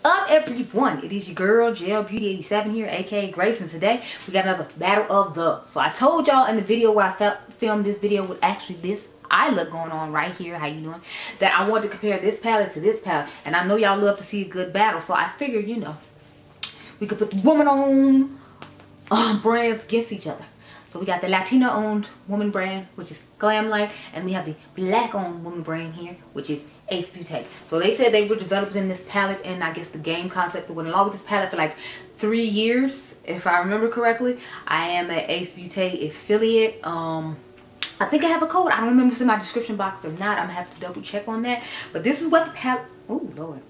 up, everyone? It is your girl GELBEAUTY87 here, aka Grace, and today we got another battle of the. So I told y'all in the video where I filmed this video with actually this eye look going on right here, how you doing, that I wanted to compare this palette to this palette, and I know y'all love to see a good battle, so I figured, you know, we could put the woman-owned brands against each other. So we got the Latina-owned woman brand, which is Glamlite, and we have the Black-owned woman brand here, which is Ace Beaute. So they said they were developing this palette, and I guess the game concept that went along with this palette for like 3 years, if I remember correctly. I am an Ace Beaute affiliate. I think I have a code. I don't remember if it's in my description box or not. I'm gonna have to double check on that. But this is what the palette. Oh Lord,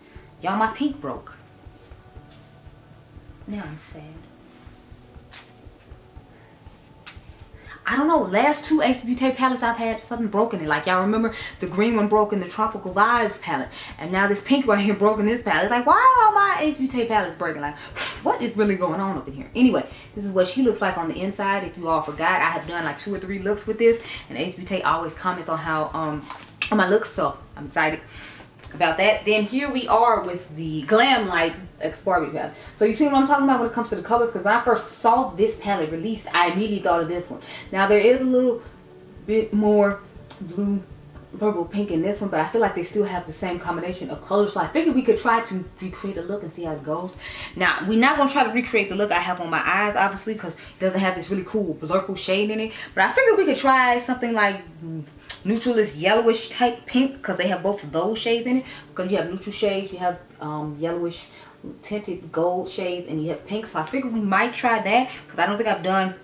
y'all, my pink broke. Now I'm sad. I don't know, last 2 Ace Beaute palettes I've had something broken in. Like, y'all remember the green one broke in the Tropical Vibes palette, and now this pink right here broke in this palette. It's like, why are all my Ace Beaute palettes breaking? Like, what is really going on up in here? Anyway, this is what she looks like on the inside. If you all forgot, I have done like 2 or 3 looks with this, and Ace Beaute always comments on how on my looks, so I'm excited about that. Then here we are with the Glamlite X Barbie palette. So you see what I'm talking about when it comes to the colors? Because when I first saw this palette released, I immediately thought of this one. Now there is a little bit more blue, purple, pink in this one, but I feel like they still have the same combination of colors. So I figured we could try to recreate a look and see how it goes. Now we're not going to try to recreate the look I have on my eyes, obviously, because it doesn't have this really cool blurple shade in it. But I figured we could try something like neutralish yellowish type pink, because they have both of those shades in it. Because you have neutral shades, you have yellowish tinted gold shades, and you have pink. So I figured we might try that, because I don't think I've done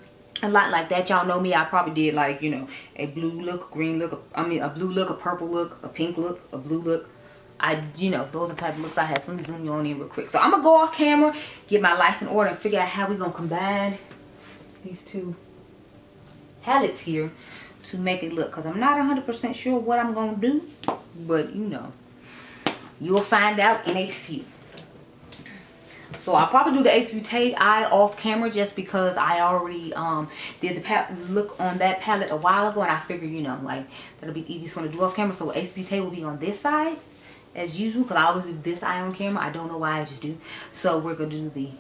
a lot like that. Y'all know me, I probably did like, you know, a blue look, a green look, a blue look, a purple look, a pink look, a blue look. You know, those are the type of looks I have. So let me zoom you on in real quick. So I'm gonna go off camera, get my life in order, and figure out how we're gonna combine these 2 palettes here to make it look, because I'm not 100% sure what I'm gonna do, but you know, you'll find out in a few. So I'll probably do the Ace Beaute eye off camera, just because I already did the look on that palette a while ago, and I figured, you know, like that'll be the easiest one to do off camera. So Ace Beaute will be on this side as usual, because I always do this eye on camera. I don't know why, I just do. So we're gonna do the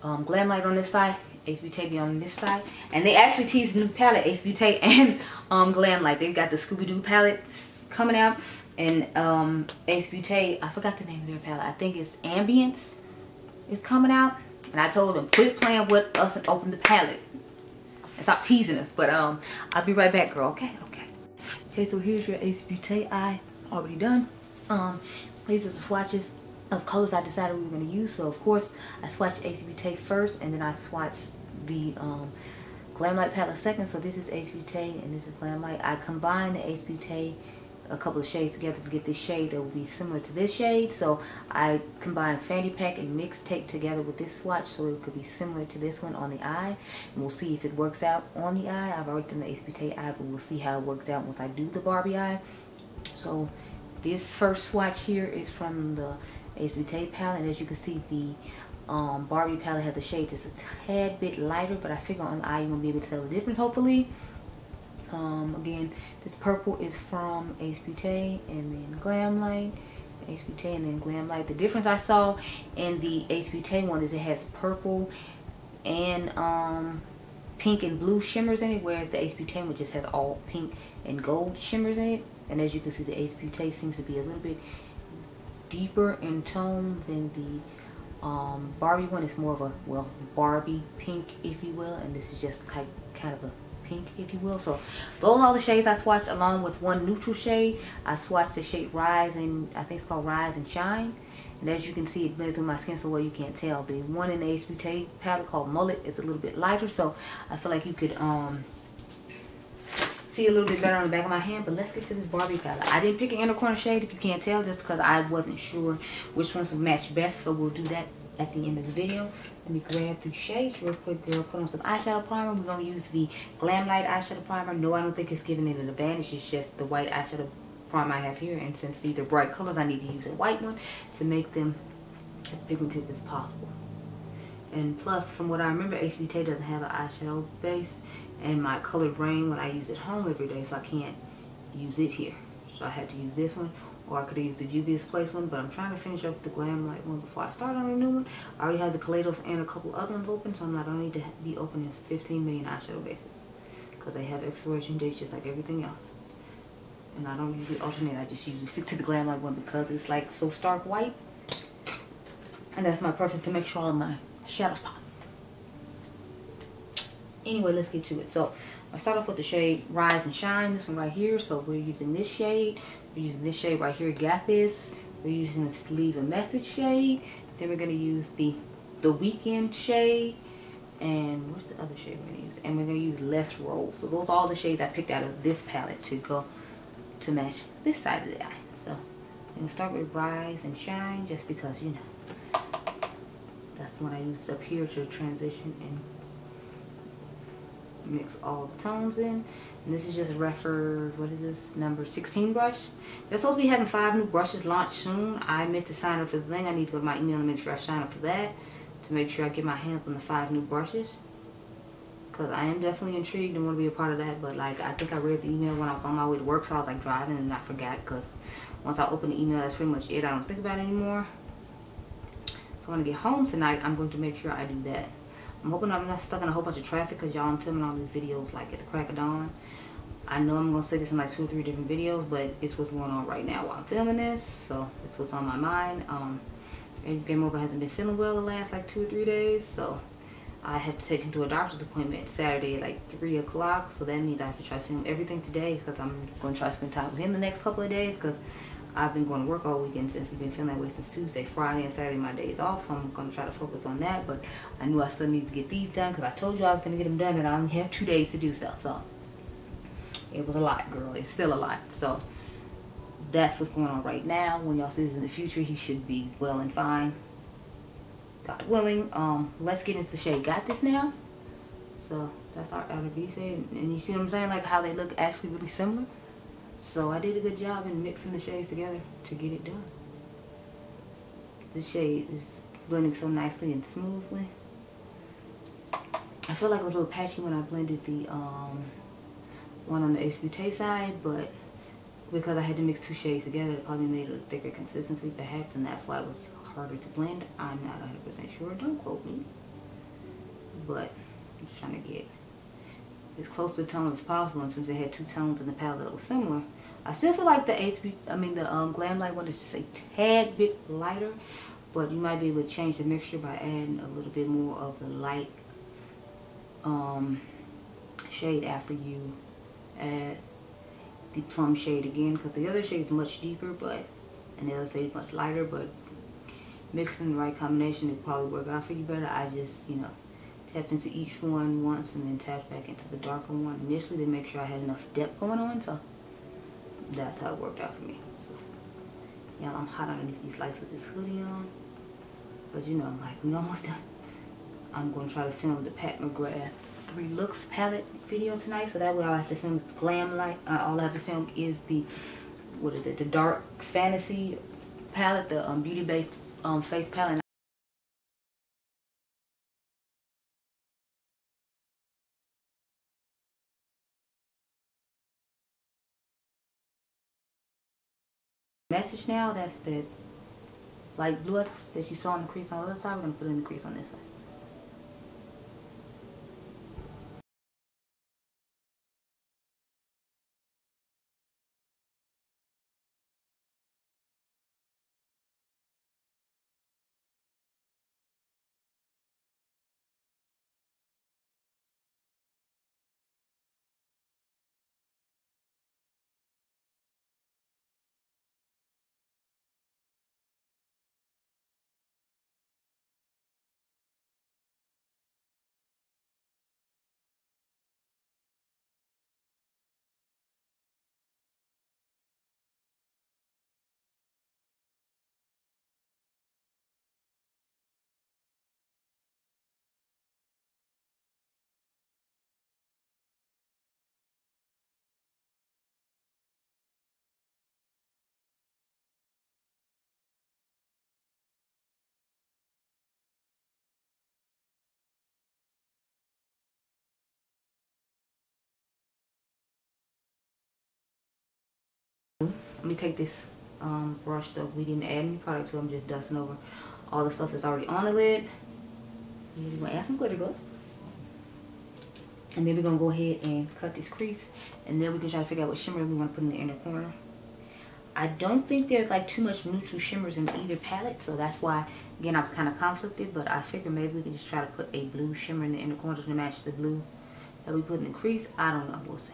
Glamlite on this side, Ace Beaute be on this side, and they actually teased a new palette, Ace Beaute and Glamlite. They've got the Scooby-Doo palettes coming out, and Ace Beaute, I forgot the name of their palette. I think it's Ambience is coming out, and I told them quit playing with us and open the palette and stop teasing us. But I'll be right back, girl. Okay, so here's your Ace Beaute eye already done. These are the swatches of colors I decided we were going to use. So of course I swatched Ace Beaute first, and then I swatched the Glamlite palette second. So this is Ace Beaute and this is Glamlite. I combined the Ace Beaute a couple of shades together to get this shade that will be similar to this shade. So I combined Fanny Pack and Mix Tape together with this swatch, so it could be similar to this one on the eye, and we'll see if it works out on the eye. I've already done the Ace Beaute eye, but we'll see how it works out once I do the Barbie eye. So this first swatch here is from the Ace Beaute palette, and as you can see, the Barbie palette has a shade that's a tad bit lighter, but I figure on the eye you won't be able to tell the difference, hopefully. Again, this purple is from Ace Beaute, and then Glamlite, Ace Beaute, and then Glamlite. The difference I saw in the Ace Beaute one is it has purple and pink and blue shimmers in it, whereas the Ace Beaute one just has all pink and gold shimmers in it. And as you can see, the Ace Beaute seems to be a little bit deeper in tone than the Barbie one. Is more of a, well, Barbie pink, if you will, and this is just like kind of a pink, if you will. So those are all the shades I swatched, along with one neutral shade. I swatched the shade Rise, and I think it's called Rise and Shine, and as you can see, it blends through my skin so well you can't tell. The one in the Ace Beaute palette called Mullet is a little bit lighter, so I feel like you could see a little bit better on the back of my hand. But let's get to this Barbie palette. I didn't pick an inner corner shade, if you can't tell, just because I wasn't sure which ones would match best, so we'll do that at the end of the video. Let me grab the shades real quick, girl. Put on some eyeshadow primer. We're going to use the Glamlite eyeshadow primer. No, I don't think it's giving it an advantage. It's just the white eyeshadow primer I have here, and since these are bright colors, I need to use a white one to make them as pigmented as possible. And plus, from what I remember, Ace Beaute doesn't have an eyeshadow base, and my colored rain when I use it home every day, so I can't use it here. so I had to use this one. Or I could have used the Juvia's Place one, but I'm trying to finish up the Glamlite one before I start on a new one. I already have the Kaleidos and a couple other ones open, so I'm not going to need to be opening 15 million eyeshadow bases. Because they have expiration dates just like everything else. And I don't usually alternate, I just usually stick to the Glamlite one because it's like so stark white. And that's my preference to make sure all my shadows pop. Anyway, let's get to it. So I start off with the shade Rise and Shine, this one right here. So we're using this shade. We're using this shade right here, Got This. We're using this Leave a Message shade. Then we're going to use the Weekend shade. And what's the other shade we're going to use? And we're going to use Less Rose. So those are all the shades I picked out of this palette to go to match this side of the eye. So I'm going to start with Rise and Shine just because, you know, that's the one I used up here to transition and mix all the tones in. And this is just Refer, what is this, number 16 brush. They're supposed to be having 5 new brushes launched soon. I meant to sign up for the thing. I need to go to my email and make sure I sign up for that to make sure I get my hands on the 5 new brushes, because I am definitely intrigued and want to be a part of that. But like, I think I read the email when I was on my way to work, so I was like driving and I forgot, because once I open the email, that's pretty much it. I don't think about it anymore. So when I get home tonight, I'm going to make sure I do that. I'm hoping I'm not stuck in a whole bunch of traffic, because y'all, I'm filming all these videos like at the crack of dawn. I know I'm going to say this in like 2 or 3 different videos, but it's what's going on right now while I'm filming this, so it's what's on my mind. Adriangameover hasn't been feeling well the last like 2 or 3 days, so I have to take him to a doctor's appointment Saturday at like 3 o'clock, so that means I have to try to film everything today, because I'm going to try to spend time with him the next couple of days, because I've been going to work all weekend since he's been feeling that way since Tuesday. Friday and Saturday my days off, so I'm going to try to focus on that. But I knew I still need to get these done, because I told you I was going to get them done, and I only have 2 days to do stuff. So it was a lot, girl. It's still a lot. So that's what's going on right now. When y'all see this in the future, he should be well and fine, God willing. Let's get into the shade Got This now. So that's our outer V shade, and you see what I'm saying, like how they look actually really similar. So I did a good job in mixing the shades together to get it done. This shade is blending so nicely and smoothly. I feel like it was a little patchy when I blended the one on the Beaute side, but because I had to mix 2 shades together, it probably made a thicker consistency perhaps, and that's why it was harder to blend. I'm not 100% sure, don't quote me. But I'm just trying to get as close to the tone as possible, and since it had 2 tones in the palette that was similar, I still feel like the Glamlite one is just a tad bit lighter, but you might be able to change the mixture by adding a little bit more of the light shade after you add the plum shade again, because the other shade is much deeper, and the other shade is much lighter, but mixing the right combination would probably work out for you better. I just, you know, tapped into each one once and then tapped back into the darker one initially to make sure I had enough depth going on, so that's how it worked out for me. So yeah, I'm hot underneath these lights with this hoodie on, but you know, like, we almost done. I'm going to try to film the McGrath 3 Looks palette video tonight, so that way all I have to film is the Glamlite. All I have to film is the, what is it, the Dark Fantasy palette, the Beauty Bay face palette. Message now, that's the light blue that you saw in the crease on the other side. We're going to put it in the crease on this side. Let me take this brush though. We didn't add any product to it. I'm just dusting over all the stuff that's already on the lid. And we're gonna add some glitter glue. And then we're gonna go ahead and cut this crease. And then we can try to figure out what shimmer we want to put in the inner corner. I don't think there's like too much neutral shimmers in either palette, so that's why, again, I was kind of conflicted, but I figured maybe we could just try to put a blue shimmer in the inner corner to match the blue that we put in the crease. I don't know, we'll see.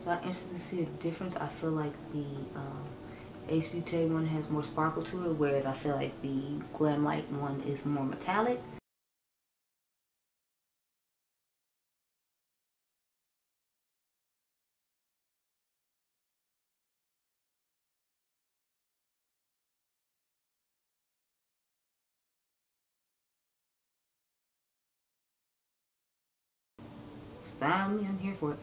So I instantly see a difference. I feel like the Ace Beauty one has more sparkle to it, whereas I feel like the Glamlite one is more metallic. Found me, I'm here for it.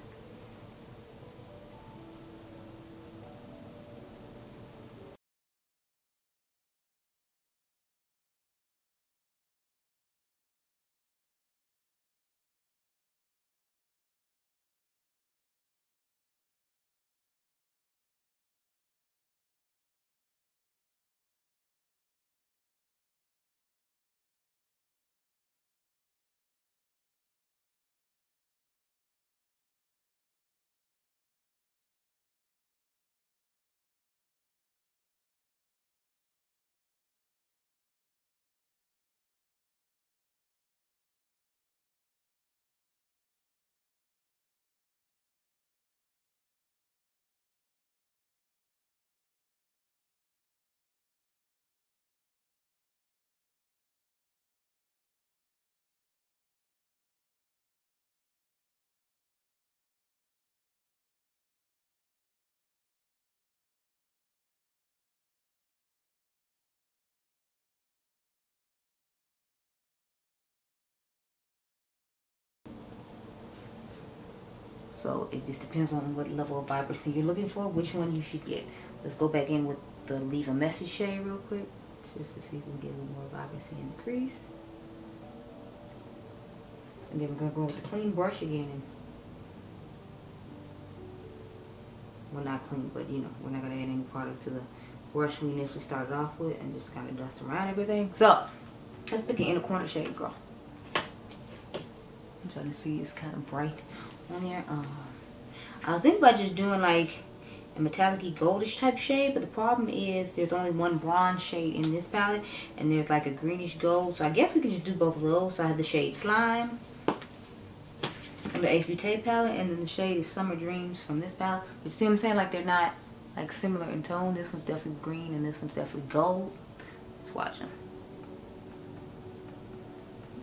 So it just depends on what level of vibrancy you're looking for, which one you should get. Let's go back in with the Leave a Message shade real quick, just to see if we can get a little more vibrancy in the crease. And then we're going to go with the clean brush again. And, well, not clean, but you know, we're not going to add any product to the brush we initially started off with, and just kind of dust around everything. So let's pick an inner corner shade, girl. I'm trying to see, it's kind of bright on there. I was thinking about just doing like a metallic-y goldish type shade, but the problem is there's only one bronze shade in this palette, and there's like a greenish gold, so I guess we could just do both of those. So I have the shade Slime from the Ace Beauty palette, and then the shade is Summer Dreams from this palette. You see what I'm saying? Like they're not like similar in tone. This one's definitely green and this one's definitely gold. Let's watch them.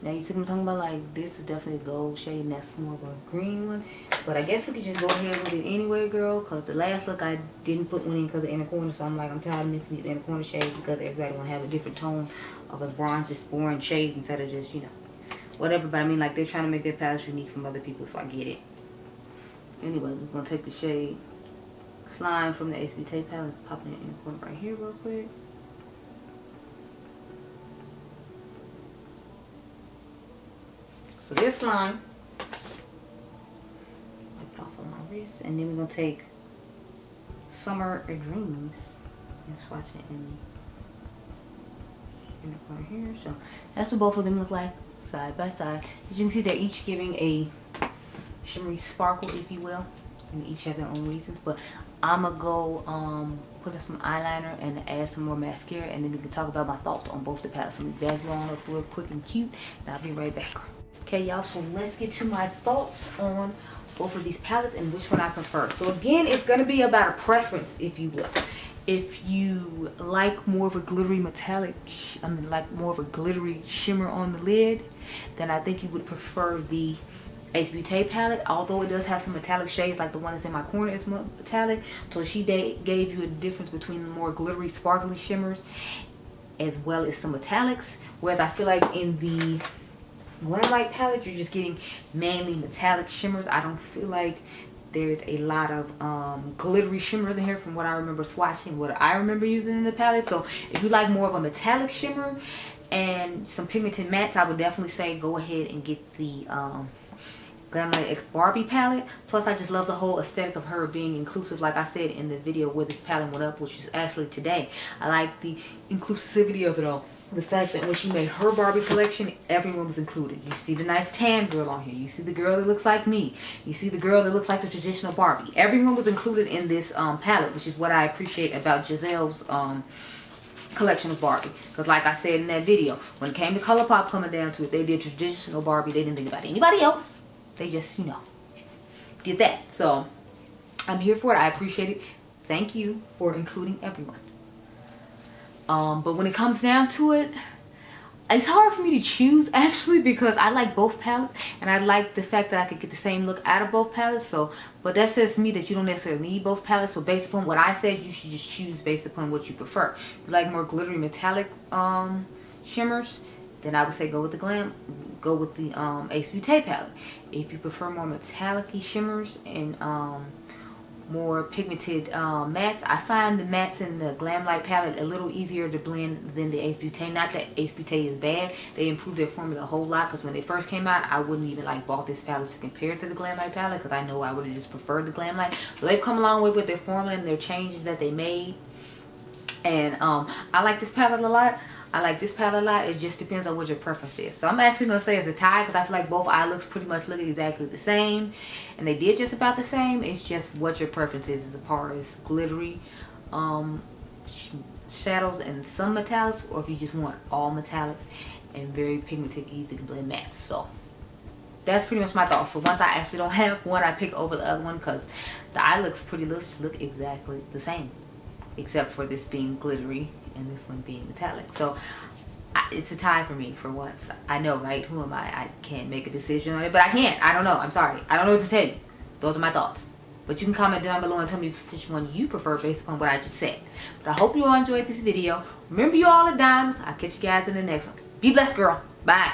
Now you see what I'm talking about? Like this is definitely a gold shade and that's more of a green one. But I guess we could just go ahead with it anyway, girl. Because the last look I didn't put one in because of the inner corner. So I'm like, I'm tired of mixing these inner corner shades because everybody want to have a different tone of a bronze, boring shade instead of just, you know, whatever. But I mean, like they're trying to make their palettes unique from other people, so I get it. Anyway, we're going to take the shade Slime from the Ace Beauty palette, popping it in the corner right here real quick. So this Slime, wipe it off on my wrist, and then we're gonna take Summer Dreams and swatch it in the corner here. So that's what both of them look like side by side. As you can see, they're each giving a shimmery sparkle, if you will, and each have their own reasons. But I'm gonna go put in some eyeliner and add some more mascara, and then we can talk about my thoughts on both the palettes. So I'm gonna back you on up real quick and cute, and I'll be right back. Okay, y'all, so let's get to my thoughts on both of these palettes and which one I prefer. So again, it's going to be about a preference, if you will. If you like more of a glittery metallic, like more of a glittery shimmer on the lid, then I think you would prefer the Ace Beauty palette, although it does have some metallic shades, like the one that's in my corner is metallic. So she gave you a difference between the more glittery, sparkly shimmers as well as some metallics. Whereas I feel like in the Glamlite palette, you're just getting mainly metallic shimmers. I don't feel like there's a lot of glittery shimmers in here from what I remember swatching, what I remember using in the palette. So if you like more of a metallic shimmer and some pigmented mattes, I would definitely say go ahead and get the Glamlite X Barbie palette. Plus, I just love the whole aesthetic of her being inclusive, like I said in the video where this palette went up, which is actually today. I like the inclusivity of it all. The fact that when she made her Barbie collection, everyone was included. You see the nice tan girl on here. You see the girl that looks like me. You see the girl that looks like the traditional Barbie. Everyone was included in this palette, which is what I appreciate about Giselle's collection of Barbie. Because like I said in that video, when it came to ColourPop coming down to it, they did traditional Barbie. They didn't think about anybody else. They just, you know, did that. So I'm here for it. I appreciate it. Thank you for including everyone. But when it comes down to it, it's hard for me to choose actually, because I like both palettes and I like the fact that I could get the same look out of both palettes. So, but that says to me that you don't necessarily need both palettes. So based upon what I said, you should just choose based upon what you prefer. If you like more glittery metallic shimmers, then I would say go with the Ace Beauty palette. If you prefer more metallic-y shimmers and more pigmented mattes, I find the mattes in the Glamlite palette a little easier to blend than the Ace Beauty. Not that Ace Beauty is bad. They improved their formula a whole lot, because when they first came out, I wouldn't even like bought this palette to compare it to the Glamlite palette, because I know I would have just preferred the Glamlite. But they've come a long way with their formula and their changes that they made. And I like this palette a lot. I like this palette a lot. It just depends on what your preference is. So I'm actually going to say it's a tie, because I feel like both eye looks pretty much look exactly the same. And they did just about the same. It's just what your preference is as far as glittery shadows and some metallics, or if you just want all metallics and very pigmented, easy to blend mattes. So that's pretty much my thoughts. For once I actually don't have one I pick over the other one, because the eye looks pretty look exactly the same, except for this being glittery and this one being metallic. So it's a tie for me for once. I know, right? Who am I? I can't make a decision on it, but I can't. I don't know. I'm sorry. I don't know what to tell you. Those are my thoughts. But you can comment down below and tell me which one you prefer based upon what I just said. But I hope you all enjoyed this video. Remember, you all are diamonds. I'll catch you guys in the next one. Be blessed, girl. Bye.